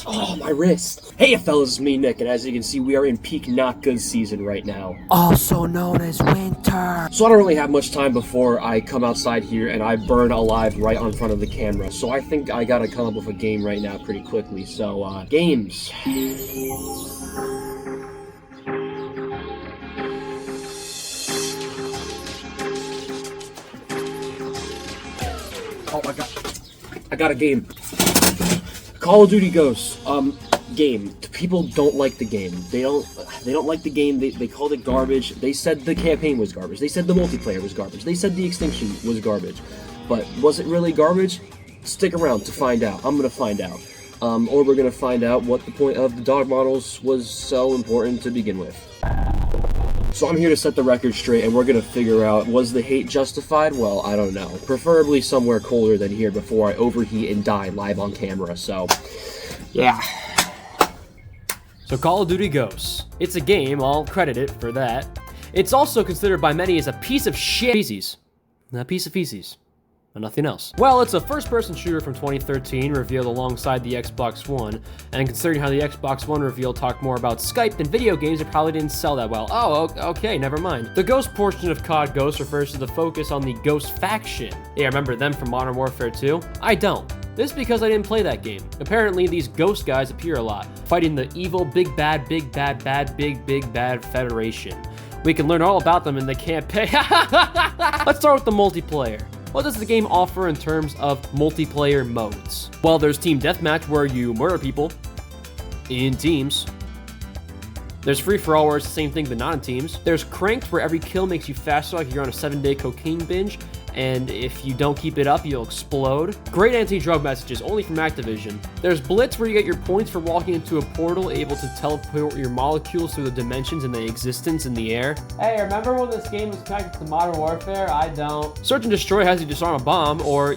Oh, my wrist. Hey, fellas, it's me, Nick, and as you can see, we are in peak not good season right now. Also known as winter. So I don't really have much time before I come outside here and I burn alive right on front of the camera. So I think I gotta come up with a game right now pretty quickly. So, games. Oh, I got a game. Call of Duty Ghosts. Game. People don't like the game. They don't like the game. They called it garbage. They said the campaign was garbage. They said the multiplayer was garbage. They said the extinction was garbage. But was it really garbage? Stick around to find out. I'm gonna find out. Or we're gonna find out what the point of the dog models was so important to begin with. So I'm here to set the record straight, and we're gonna figure out, was the hate justified? Well, I don't know. Preferably somewhere colder than here before I overheat and die live on camera, so yeah. So Call of Duty Ghosts. It's a game, I'll credit it for that. It's also considered by many as a piece of shit feces. A piece of feces. And nothing else. Well, it's a first-person shooter from 2013, revealed alongside the Xbox One, and considering how the Xbox One reveal talked more about Skype than video games, it probably didn't sell that well. Oh, okay, never mind. The Ghost portion of COD Ghost refers to the focus on the Ghost faction. Yeah, remember them from Modern Warfare 2? I don't. This is because I didn't play that game. Apparently, these ghost guys appear a lot, fighting the evil big bad Federation. We can learn all about them in the campaign. Let's start with the multiplayer. What does the game offer in terms of multiplayer modes? Well, there's Team Deathmatch, where you murder people in teams. There's Free-for-all, where it's the same thing but not in teams. There's Cranked, where every kill makes you faster like you're on a 7-day cocaine binge, and if you don't keep it up, you'll explode. Great anti-drug messages, only from Activision. There's Blitz, where you get your points for walking into a portal, able to teleport your molecules through the dimensions and the existence in the air. Hey, remember when this game was connected to Modern Warfare? I don't. Search and Destroy has you disarm a bomb, or,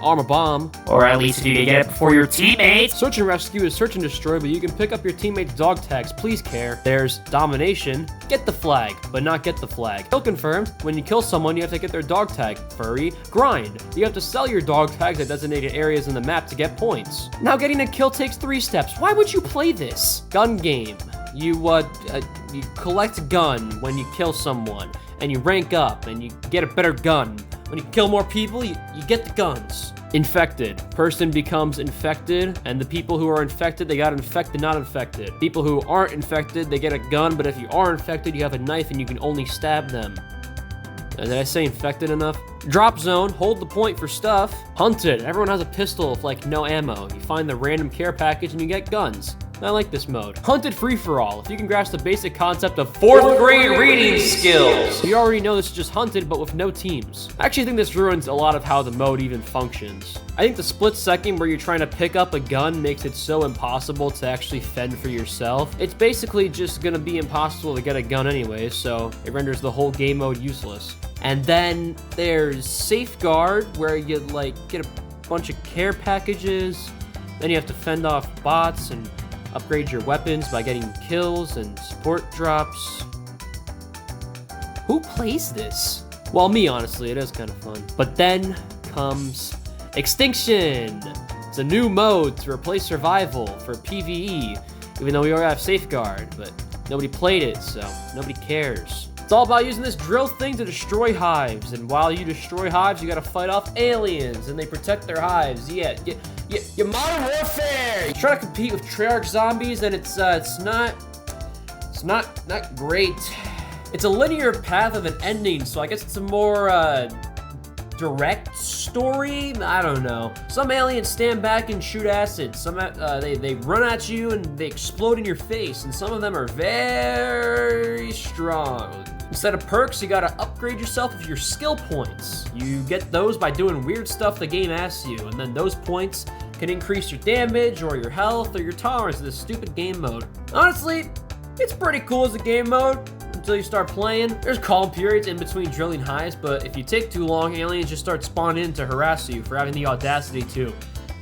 arm a bomb. Or at least you need to get it before your teammates. Search and Rescue is search and destroy, but you can pick up your teammates' dog tags, please care. There's Domination, get the flag, but not get the flag. Kill confirmed, when you kill someone, you have to get their dog tag. Furry, Grind, you have to sell your dog tags at designated areas in the map to get points. Now getting a kill takes 3 steps. Why would you play this? Gun game, you collect a gun when you kill someone, and you rank up, and you get a better gun. When you kill more people, you get the guns. Infected. Person becomes infected, and the people who are infected, they got infected, not infected. People who aren't infected, they get a gun, but if you are infected, you have a knife and you can only stab them. Did I say infected enough? Drop zone, hold the point for stuff. Hunted. Everyone has a pistol with like no ammo. You find the random care package and you get guns. I like this mode. Hunted free-for-all. If you can grasp the basic concept of 4th grade reading skills. You already know this is just hunted, but with no teams. I actually think this ruins a lot of how the mode even functions. I think the split second where you're trying to pick up a gun makes it so impossible to actually fend for yourself. It's basically just gonna be impossible to get a gun anyway, so it renders the whole game mode useless. And then there's Safeguard, where you get a bunch of care packages. Then you have to fend off bots and upgrade your weapons by getting kills and support drops. Who plays this? Well, me, honestly, it is kind of fun. But then comes Extinction. It's a new mode to replace Survival for PvE, even though we already have Safeguard, but nobody played it, so nobody cares. It's all about using this drill thing to destroy hives, and while you destroy hives, you gotta fight off aliens, and they protect their hives. Yeah, Modern Warfare! You try to compete with Treyarch zombies, and it's not great. It's a linear path of an ending, so I guess it's a more, direct story? I don't know. Some aliens stand back and shoot acid. Some, they run at you and they explode in your face, and some of them are very strong. Instead of perks, you gotta upgrade yourself with your skill points. You get those by doing weird stuff the game asks you, and then those points can increase your damage or your health or your tolerance to this stupid game mode. Honestly, it's pretty cool as a game mode until you start playing. There's calm periods in between drilling highs, but if you take too long, aliens just start spawning in to harass you for having the audacity to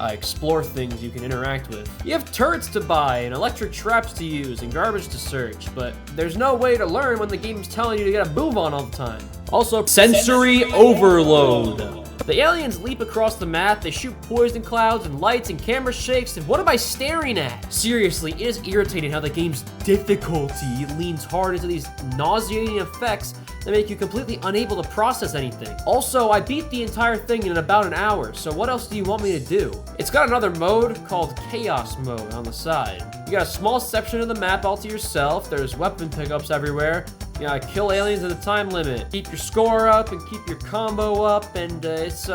explore things you can interact with. You have turrets to buy and electric traps to use and garbage to search, but there's no way to learn when the game's telling you to get a move on all the time. Also, sensory overload. The aliens leap across the map, they shoot poison clouds and lights and camera shakes, and what am I staring at? Seriously, it is irritating how the game's difficulty leans hard into these nauseating effects that make you completely unable to process anything. Also, I beat the entire thing in about an hour, so what else do you want me to do? It's got another mode called Chaos Mode on the side. You got a small section of the map all to yourself, there's weapon pickups everywhere, you gotta kill aliens at a time limit, keep your score up and keep your combo up, and it's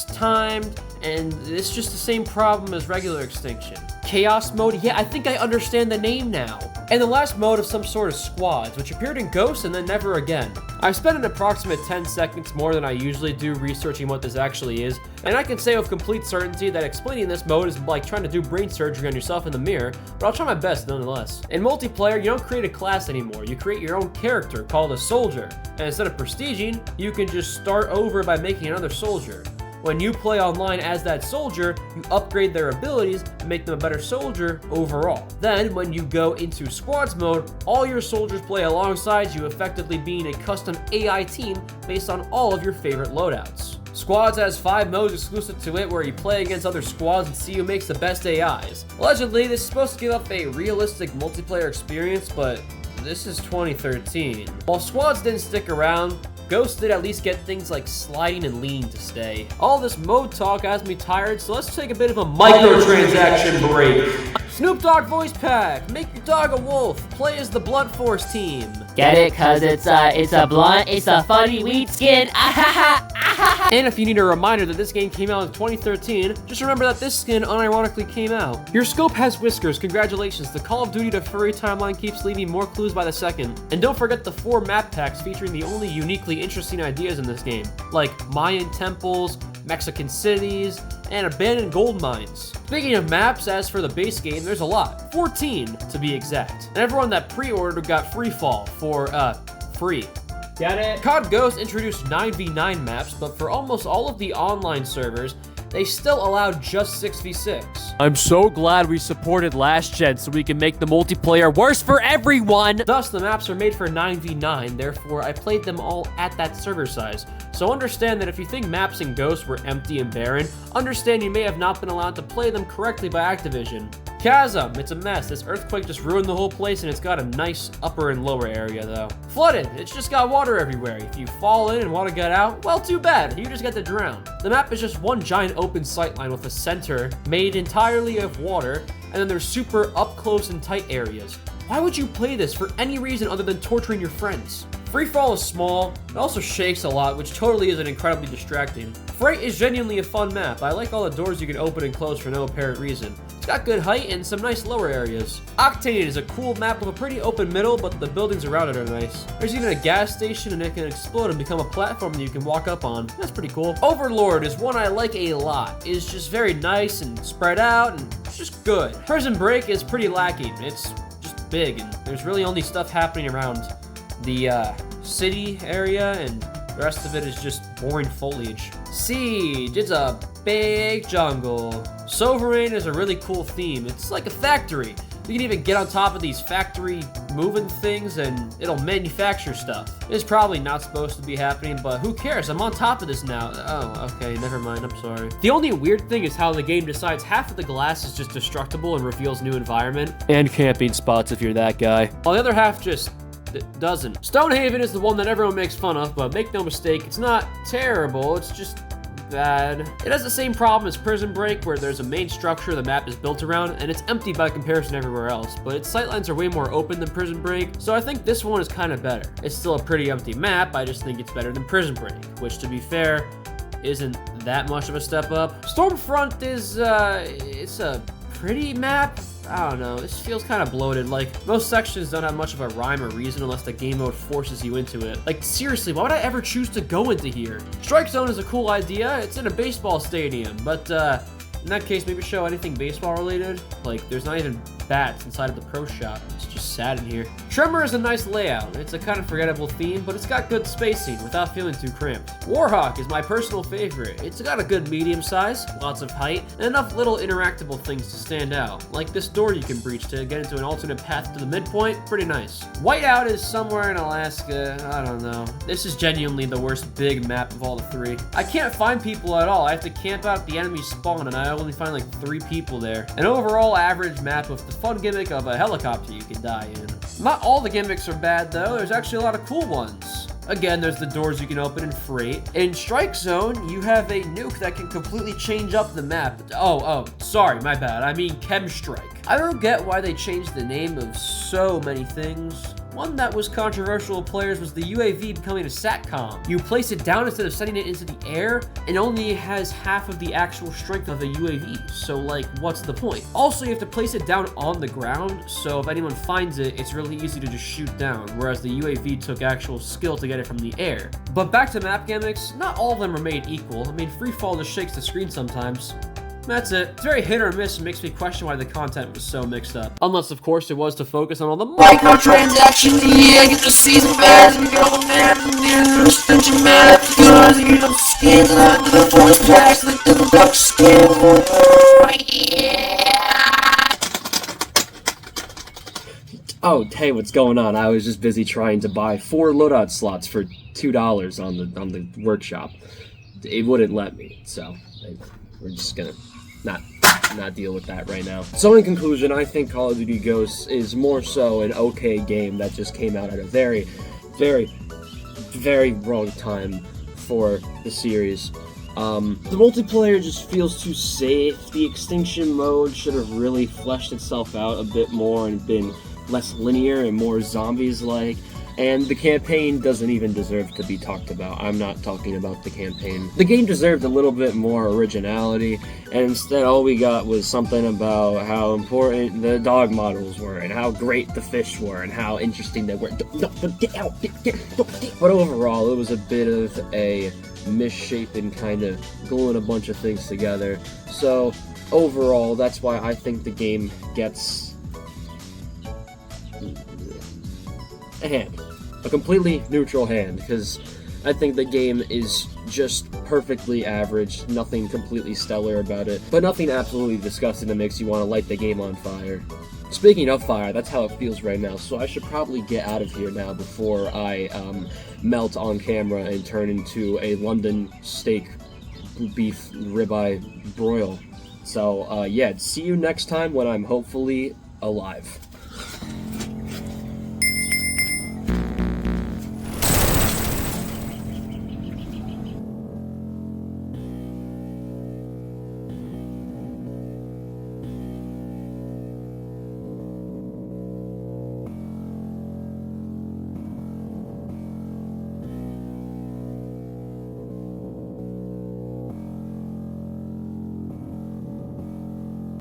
timed, and it's just the same problem as regular Extinction. Chaos Mode, yeah, I think I understand the name now. And the last mode of some sort of squads, which appeared in Ghost and then never again. I've spent an approximate 10 seconds more than I usually do researching what this actually is, and I can say with complete certainty that explaining this mode is like trying to do brain surgery on yourself in the mirror, but I'll try my best nonetheless. In multiplayer, you don't create a class anymore, you create your own character called a soldier, and instead of prestiging, you can just start over by making another soldier. When you play online as that soldier, you upgrade their abilities to make them a better soldier overall. Then, when you go into squads mode, all your soldiers play alongside you, effectively being a custom AI team based on all of your favorite loadouts. Squads has 5 modes exclusive to it where you play against other squads and see who makes the best AIs. Allegedly, this is supposed to give up a realistic multiplayer experience, but this is 2013. While squads didn't stick around, Ghost did at least get things like sliding and leaning to stay. All this mode talk has me tired, so let's take a bit of a microtransaction break. Snoop Dogg voice pack, make your dog a wolf, play as the Blunt Force team. Get it? Cause it's a blunt, it's a funny wheat skin. And if you need a reminder that this game came out in 2013, just remember that this skin unironically came out. Your scope has whiskers, congratulations. The Call of Duty to Furry timeline keeps leaving more clues by the second. And don't forget the 4 map packs featuring the only uniquely interesting ideas in this game, like Mayan temples, Mexican cities, and abandoned gold mines. Speaking of maps, as for the base game, there's a lot. 14 to be exact. And everyone that pre-ordered got Free Fall for, free. Got it? COD Ghost introduced 9v9 maps, but for almost all of the online servers, they still allowed just 6v6. I'm so glad we supported last gen so we can make the multiplayer worse for everyone! Thus, the maps are made for 9v9, therefore I played them all at that server size. So understand that if you think maps in Ghost were empty and barren, understand you may have not been allowed to play them correctly by Activision. Chasm, it's a mess. This earthquake just ruined the whole place and it's got a nice upper and lower area though. Flooded, it's just got water everywhere. If you fall in and want to get out, well too bad, you just get to drown. The map is just one giant open sightline with a center made entirely of water, and then there's super up close and tight areas. Why would you play this for any reason other than torturing your friends? Freefall is small, it also shakes a lot, which totally isn't incredibly distracting. Freight is genuinely a fun map. I like all the doors you can open and close for no apparent reason. It's got good height and some nice lower areas. Octane is a cool map with a pretty open middle, but the buildings around it are nice. There's even a gas station and it can explode and become a platform that you can walk up on. That's pretty cool. Overlord is one I like a lot. It's just very nice and spread out and it's just good. Prison Break is pretty lacking. It's just big and there's really only stuff happening around the city area, and the rest of it is just boring foliage. Siege, it's a big jungle. Sovereign is a really cool theme. It's like a factory. You can even get on top of these factory moving things and it'll manufacture stuff. It's probably not supposed to be happening, but who cares? I'm on top of this now. Oh, okay, never mind, I'm sorry. The only weird thing is how the game decides half of the glass is just destructible and reveals new environment. And camping spots if you're that guy. While the other half just doesn't. Stonehaven is the one that everyone makes fun of, but make no mistake, it's not terrible, it's just bad. It has the same problem as Prison Break, where there's a main structure the map is built around, and it's empty by comparison everywhere else, but its sightlines are way more open than Prison Break, so I think this one is kind of better. It's still a pretty empty map, I just think it's better than Prison Break, which to be fair, isn't that much of a step up. Stormfront is, it's a pretty map. I don't know, this feels kind of bloated. Like, most sections don't have much of a rhyme or reason unless the game mode forces you into it. Like, seriously, why would I ever choose to go into here? Strike Zone is a cool idea. It's in a baseball stadium, but in that case, maybe show anything baseball related. Like, there's not even bats inside of the pro shop. It's just sad in here. Tremor is a nice layout. It's a kind of forgettable theme, but it's got good spacing without feeling too cramped. Warhawk is my personal favorite. It's got a good medium size, lots of height, and enough little interactable things to stand out, like this door you can breach to get into an alternate path to the midpoint. Pretty nice. Whiteout is somewhere in Alaska. I don't know. This is genuinely the worst big map of all the three. I can't find people at all. I have to camp out the enemy spawn, and I only find like 3 people there. An overall average map with the fun gimmick of a helicopter you can die in. Not all the gimmicks are bad though. There's actually a lot of cool ones. Again, there's the doors you can open in Freight. In Strike Zone, you have a nuke that can completely change up the map. Oh, sorry, my bad. I mean Chem Strike. I don't get why they changed the name of so many things. One that was controversial to players was the UAV becoming a SATCOM. You place it down instead of sending it into the air, and only has half of the actual strength of a UAV. So like, what's the point? Also, you have to place it down on the ground, so if anyone finds it, it's really easy to just shoot down, whereas the UAV took actual skill to get it from the air. But back to map gimmicks, not all of them are made equal. I mean, free fall just shakes the screen sometimes. That's it. It's very hit or miss and makes me question why the content was so mixed up. Unless, of course, it was to focus on all the Microtransactions, yeah, get the season pass and go there and then extension map, because you don't skins and the voice packs, like the duck skin. Oh, hey, what's going on? I was just busy trying to buy 4 loadout slots for $2 on the workshop. It wouldn't let me, so we're just gonna not deal with that right now. So in conclusion, I think Call of Duty Ghosts is more so an okay game that just came out at a very, very, very wrong time for the series. The multiplayer just feels too safe. The extinction mode should have really fleshed itself out a bit more and been less linear and more zombies-like. And the campaign doesn't even deserve to be talked about. I'm not talking about the campaign. The game deserved a little bit more originality, and instead all we got was something about how important the dog models were, and how great the fish were, and how interesting they were. But overall, it was a bit of a misshapen kind of gluing a bunch of things together. So overall, that's why I think the game gets a hand. A completely neutral hand, because I think the game is just perfectly average, nothing completely stellar about it, but nothing absolutely disgusting that makes you want to light the game on fire. Speaking of fire, that's how it feels right now, so I should probably get out of here now before I melt on camera and turn into a London steak beef ribeye broil. So yeah, see you next time when I'm hopefully alive.